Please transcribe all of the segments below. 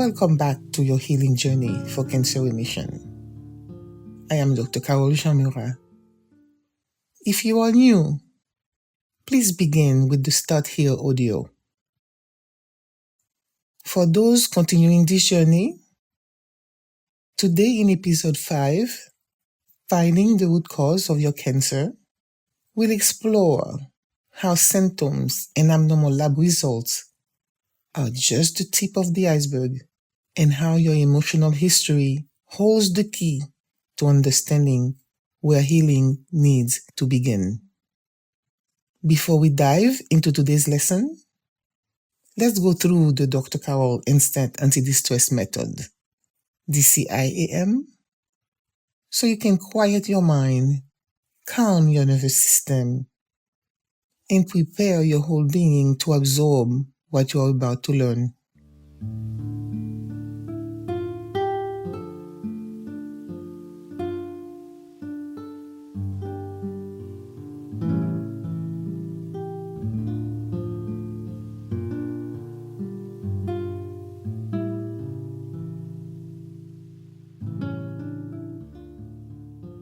Welcome back to your healing journey for cancer remission. I am Dr. Carolle Jean-Murat. If you are new, please begin with the Start Here audio. For those continuing this journey, today in episode 5, Finding the Root Cause of Your Cancer, we'll explore how symptoms and abnormal lab results are just the tip of the iceberg, and how your emotional history holds the key to understanding where healing needs to begin. Before we dive into today's lesson, let's go through the Dr. Carolle Instant Anti-Distress Method, DCIAM, so you can quiet your mind, calm your nervous system, and prepare your whole being to absorb what you are about to learn.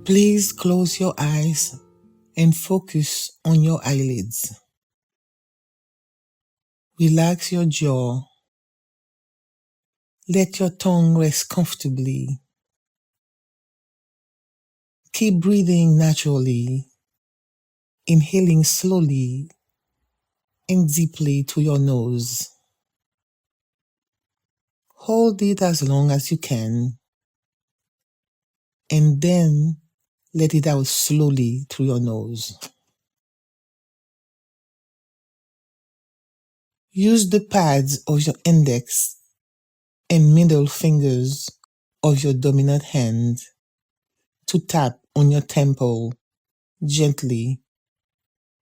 Please close your eyes and focus on your eyelids. Relax your jaw. Let your tongue rest comfortably. Keep breathing naturally, inhaling slowly and deeply through your nose. Hold it as long as you can, and then let it out slowly through your nose. Use the pads of your index and middle fingers of your dominant hand to tap on your temple gently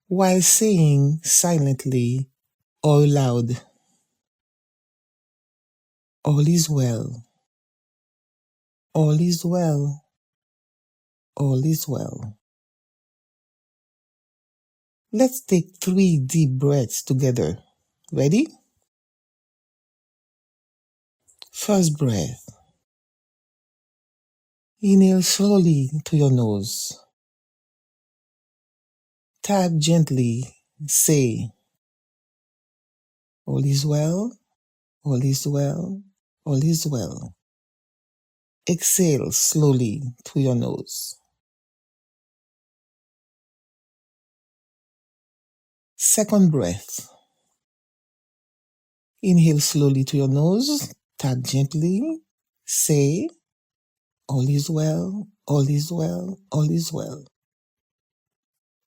while saying silently or loud, "All is well, all is well, all is well." Let's take 3 deep breaths together. Ready? First breath. Inhale slowly to your nose. Tap gently. Say, "All is well, all is well, all is well." Exhale slowly through your nose. Second breath. Inhale slowly to your nose. Tap gently. Say, "All is well, all is well, all is well."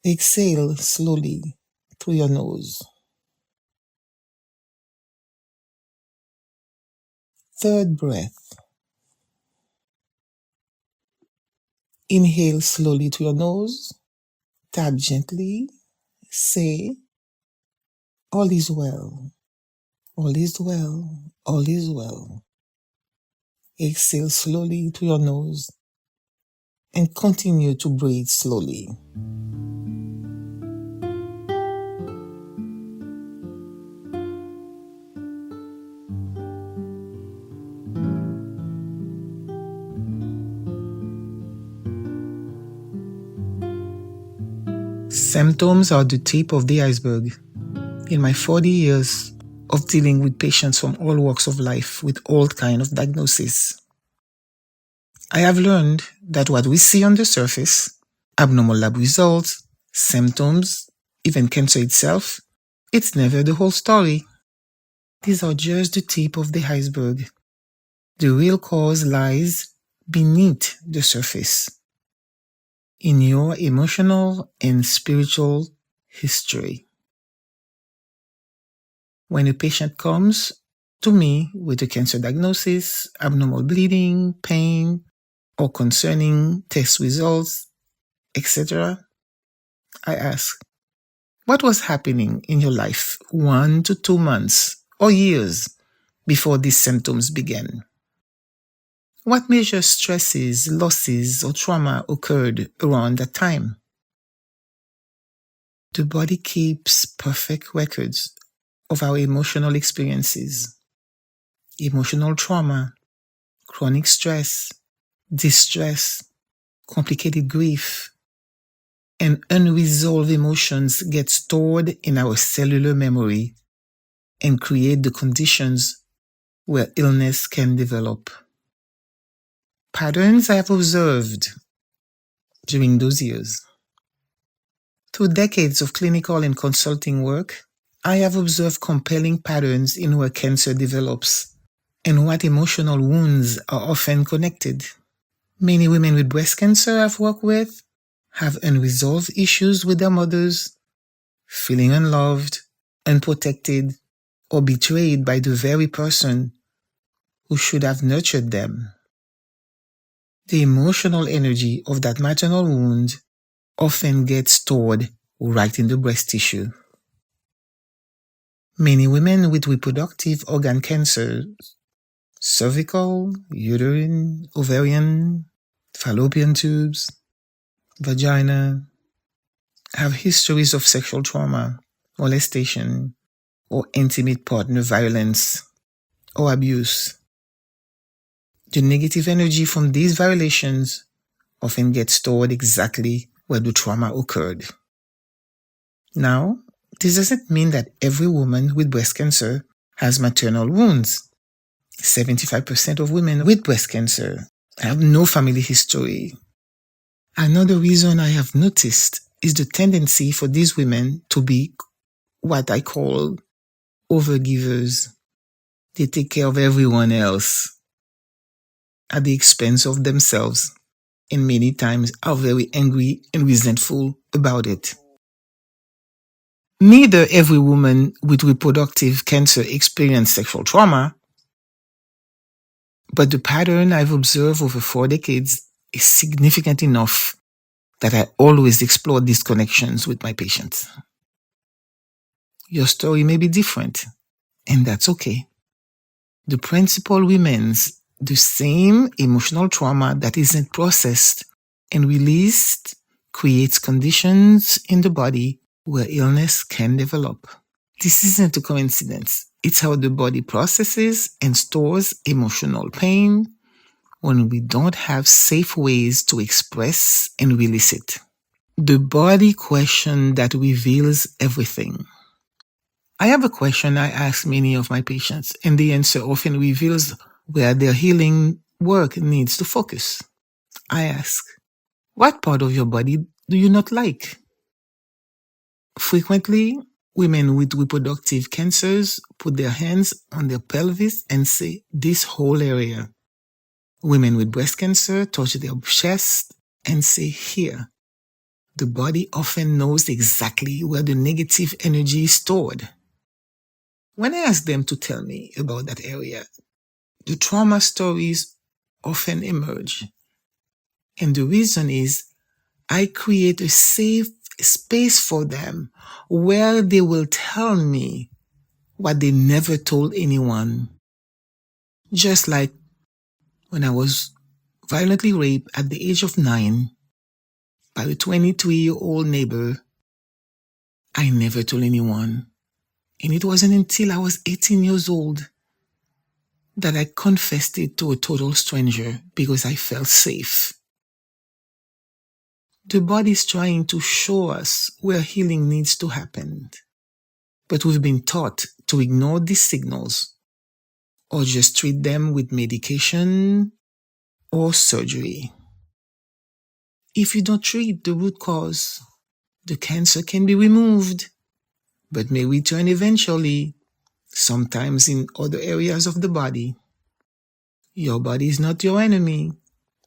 Exhale slowly through your nose. Third breath. Inhale slowly to your nose. Tap gently. Say, "All is well, all is well, all is well." Exhale slowly to your nose and continue to breathe slowly. Symptoms are the tip of the iceberg. In my 40 years of dealing with patients from all walks of life with all kinds of diagnoses, I have learned that what we see on the surface, abnormal lab results, symptoms, even cancer itself, it's never the whole story. These are just the tip of the iceberg. The real cause lies beneath the surface, in your emotional and spiritual history. When a patient comes to me with a cancer diagnosis, abnormal bleeding, pain, or concerning test results, etc., I ask, what was happening in your life 1 to 2 months or years before these symptoms began? What major stresses, losses, or trauma occurred around that time? The body keeps perfect records of our emotional experiences. emotional trauma, chronic stress, distress, complicated grief, and unresolved emotions get stored in our cellular memory and create the conditions where illness can develop. Patterns I have observed during those years. Through decades of clinical and consulting work, I have observed compelling patterns in where cancer develops and what emotional wounds are often connected. Many women with breast cancer I've worked with have unresolved issues with their mothers, feeling unloved, unprotected, or betrayed by the very person who should have nurtured them. The emotional energy of that maternal wound often gets stored right in the breast tissue. Many women with reproductive organ cancer, cervical, uterine, ovarian, fallopian tubes, vagina, have histories of sexual trauma, molestation, or intimate partner violence or abuse. The negative energy from these violations often gets stored exactly where the trauma occurred. Now, this doesn't mean that every woman with breast cancer has maternal wounds. 75% of women with breast cancer have no family history. Another reason I have noticed is the tendency for these women to be what I call overgivers. They take care of everyone else at the expense of themselves, and many times are very angry and resentful about it. Neither every woman with reproductive cancer experiences sexual trauma, but the pattern I've observed over 4 decades is significant enough that I always explore these connections with my patients. Your story may be different, and that's okay. The principle remains the same. Emotional trauma that isn't processed and released creates conditions in the body where illness can develop. This isn't a coincidence. It's how the body processes and stores emotional pain when we don't have safe ways to express and release it. The body question that reveals everything. I have a question I ask many of my patients, and the answer often reveals where their healing work needs to focus. I ask, what part of your body do you not like? Frequently, women with reproductive cancers put their hands on their pelvis and say, this whole area. Women with breast cancer touch their chest and say, here. The body often knows exactly where the negative energy is stored. When I ask them to tell me about that area, the trauma stories often emerge. And the reason is I create a safe space for them where they will tell me what they never told anyone. Just like when I was violently raped at the age of 9 by a 23-year-old neighbor, I never told anyone. And it wasn't until I was 18 years old that I confessed it to a total stranger because I felt safe. The body is trying to show us where healing needs to happen. But we've been taught to ignore these signals or just treat them with medication or surgery. If you don't treat the root cause, the cancer can be removed, but may return eventually, sometimes in other areas of the body. Your body is not your enemy.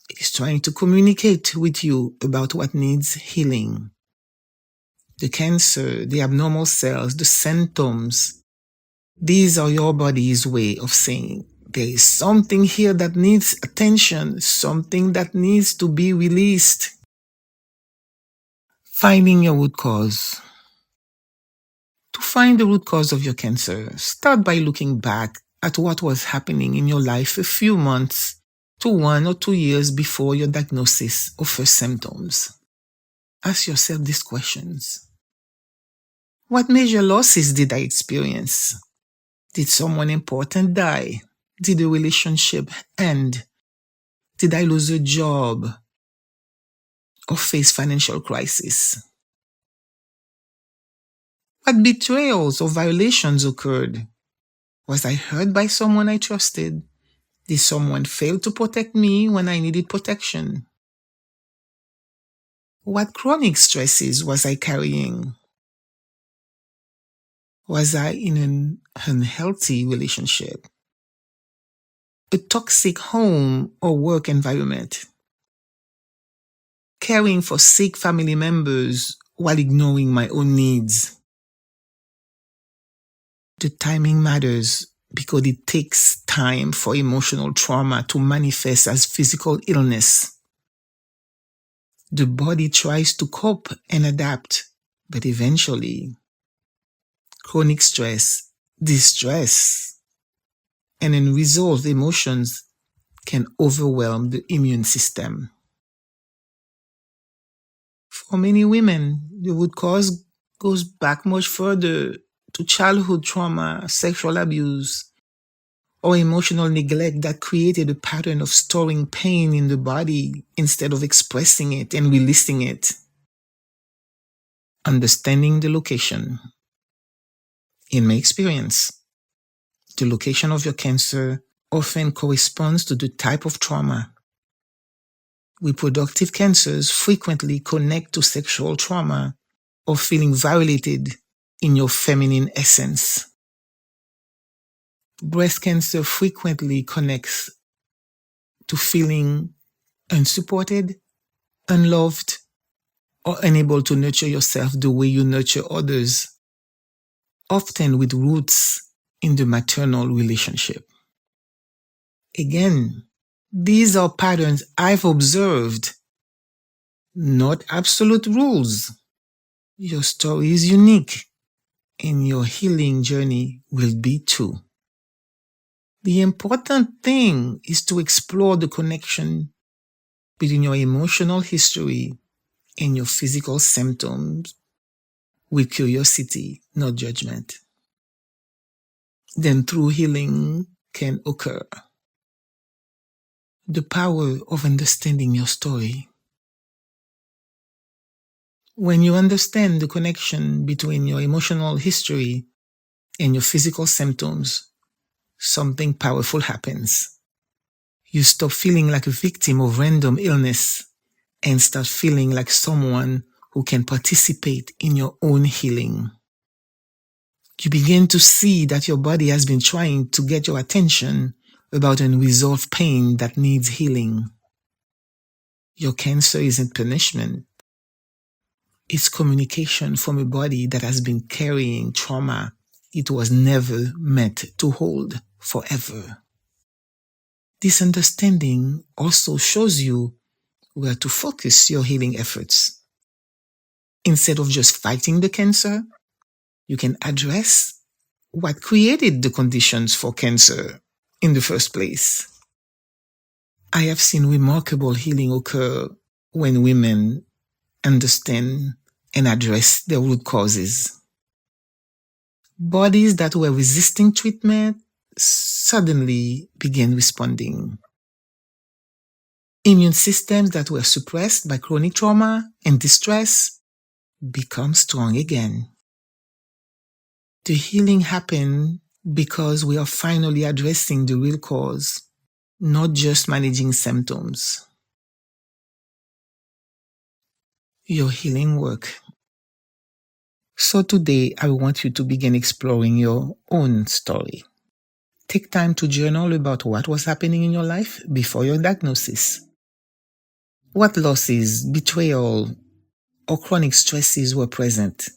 It is trying to communicate with you about what needs healing. The cancer, the abnormal cells, the symptoms, these are your body's way of saying there is something here that needs attention, something that needs to be released. Finding your root cause. To find the root cause of your cancer, start by looking back at what was happening in your life a few months to 1 or 2 years before your diagnosis or first symptoms. Ask yourself these questions. What major losses did I experience? Did someone important die? Did the relationship end? Did I lose a job or face financial crisis? What betrayals or violations occurred? Was I hurt by someone I trusted? Did someone fail to protect me when I needed protection? What chronic stresses was I carrying? Was I in an unhealthy relationship? A toxic home or work environment? Caring for sick family members while ignoring my own needs? The timing matters because it takes time for emotional trauma to manifest as physical illness. The body tries to cope and adapt, but eventually, chronic stress, distress, and unresolved emotions can overwhelm the immune system. For many women, the root cause goes back much further to childhood trauma, sexual abuse, or emotional neglect that created a pattern of storing pain in the body instead of expressing it and releasing it. Understanding the location. In my experience, the location of your cancer often corresponds to the type of trauma. Reproductive cancers frequently connect to sexual trauma or feeling violated in your feminine essence. Breast cancer frequently connects to feeling unsupported, unloved, or unable to nurture yourself the way you nurture others, often with roots in the maternal relationship. Again, these are patterns I've observed, not absolute rules. Your story is unique, and your healing journey will be too. The important thing is to explore the connection between your emotional history and your physical symptoms with curiosity, not judgment. Then true healing can occur. The power of understanding your story. When you understand the connection between your emotional history and your physical symptoms, something powerful happens. You stop feeling like a victim of random illness and start feeling like someone who can participate in your own healing. You begin to see that your body has been trying to get your attention about unresolved pain that needs healing. Your cancer isn't punishment. It's communication from a body that has been carrying trauma it was never meant to hold forever. This understanding also shows you where to focus your healing efforts. Instead of just fighting the cancer, you can address what created the conditions for cancer in the first place. I have seen remarkable healing occur when women understand and address their root causes. Bodies that were resisting treatment suddenly began responding. Immune systems that were suppressed by chronic trauma and distress become strong again. The healing happened because we are finally addressing the real cause, not just managing symptoms. Your healing work. So today, I want you to begin exploring your own story. Take time to journal about what was happening in your life before your diagnosis. What losses, betrayal, or chronic stresses were present?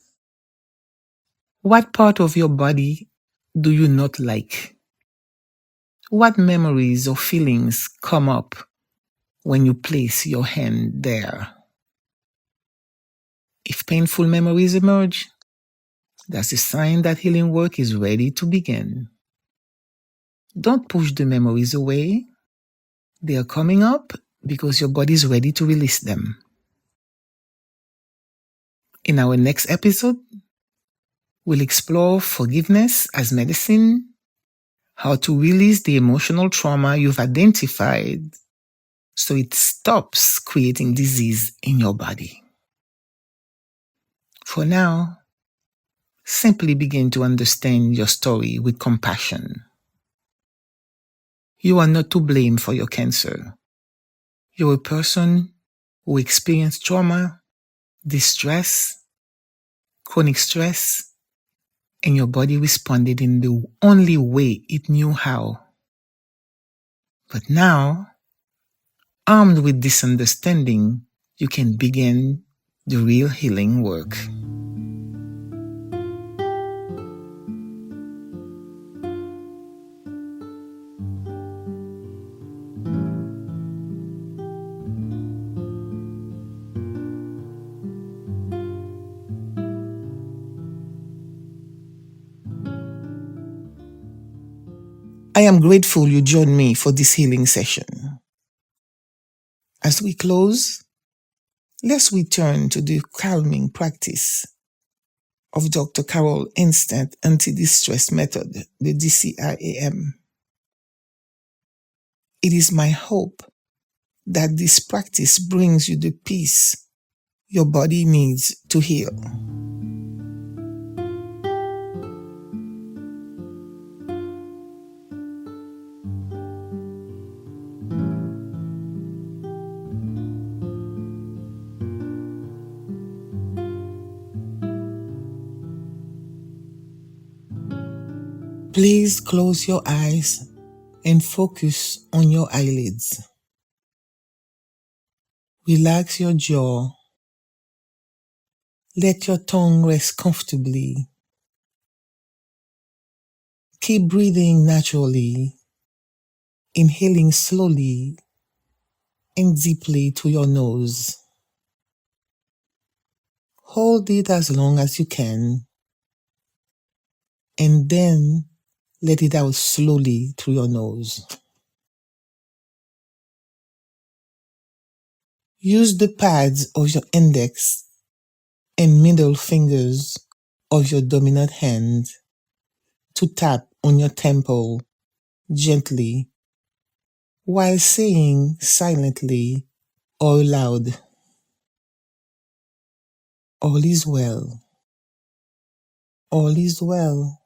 What part of your body do you not like? What memories or feelings come up when you place your hand there? If painful memories emerge, that's a sign that healing work is ready to begin. Don't push the memories away. They are coming up because your body is ready to release them. In our next episode, we'll explore forgiveness as medicine, how to release the emotional trauma you've identified so it stops creating disease in your body. For now, simply begin to understand your story with compassion. You are not to blame for your cancer. You're a person who experienced trauma, distress, chronic stress, and your body responded in the only way it knew how. But now, armed with this understanding, you can begin the real healing work. I am grateful you joined me for this healing session. As we close, let's return to the calming practice of Dr. Carolle Instant Anti-Distress Method, the DCIAM. It is my hope that this practice brings you the peace your body needs to heal. Please close your eyes and focus on your eyelids. Relax your jaw. Let your tongue rest comfortably. Keep breathing naturally, inhaling slowly and deeply through your nose. Hold it as long as you can, and then let it out slowly through your nose. Use the pads of your index and middle fingers of your dominant hand to tap on your temple gently while saying silently or loud, "All is well, all is well,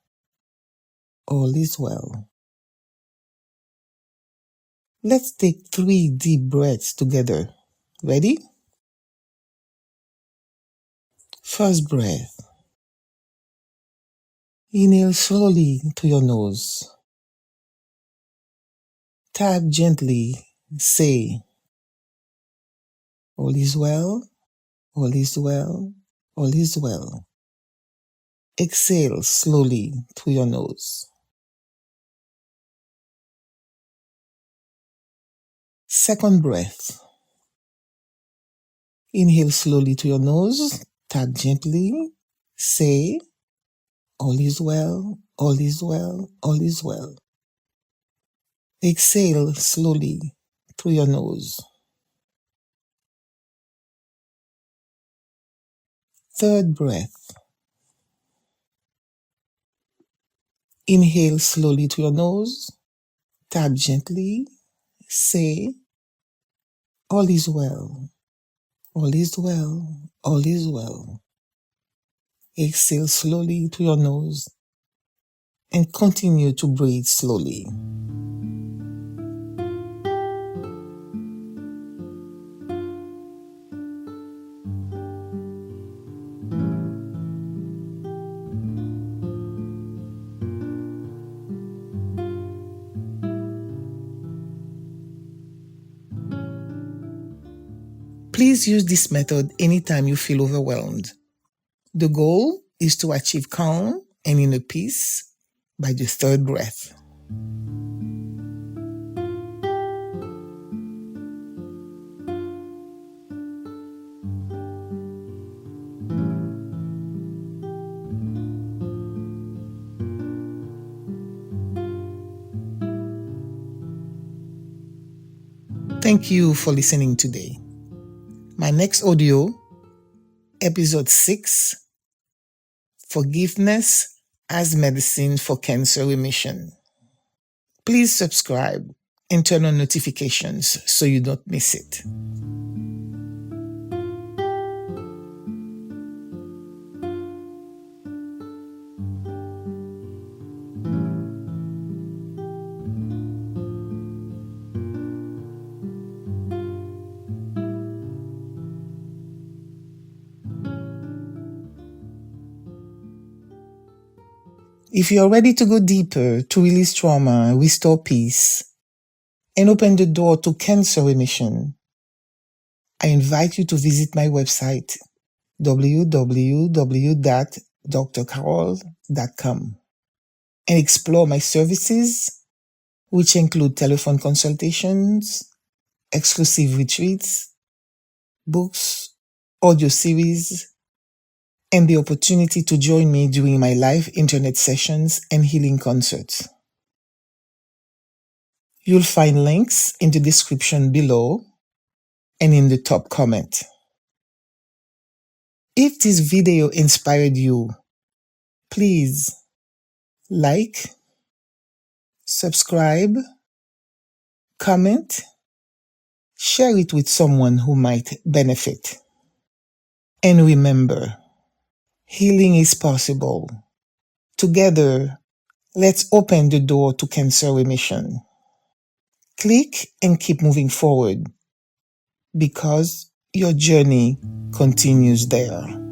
all is well." Let's take 3 deep breaths together. Ready? First breath. Inhale slowly to your nose. Tap gently. Say, "All is well, all is well, all is well." Exhale slowly through your nose. Second breath. Inhale slowly to your nose. Tap gently. Say, "All is well, all is well, all is well." Exhale slowly through your nose. Third breath. Inhale slowly to your nose. Tap gently. Say, "All is well, all is well, all is well." Exhale slowly to your nose and continue to breathe slowly. Please use this method anytime you feel overwhelmed. The goal is to achieve calm and inner peace by the third breath. Thank you for listening today. My next audio, episode 6, Forgiveness as Medicine for Cancer Remission. Please subscribe and turn on notifications so you don't miss it. If you're ready to go deeper to release trauma, restore peace, and open the door to cancer remission, I invite you to visit my website, www.drcarolle.com, and explore my services, which include telephone consultations, exclusive retreats, books, audio series, and the opportunity to join me during my live internet sessions and healing concerts. You'll find links in the description below and in the top comment. If this video inspired you, please like, subscribe, comment, share it with someone who might benefit. And remember, healing is possible. Together, let's open the door to cancer remission. Click and keep moving forward, because your journey continues there.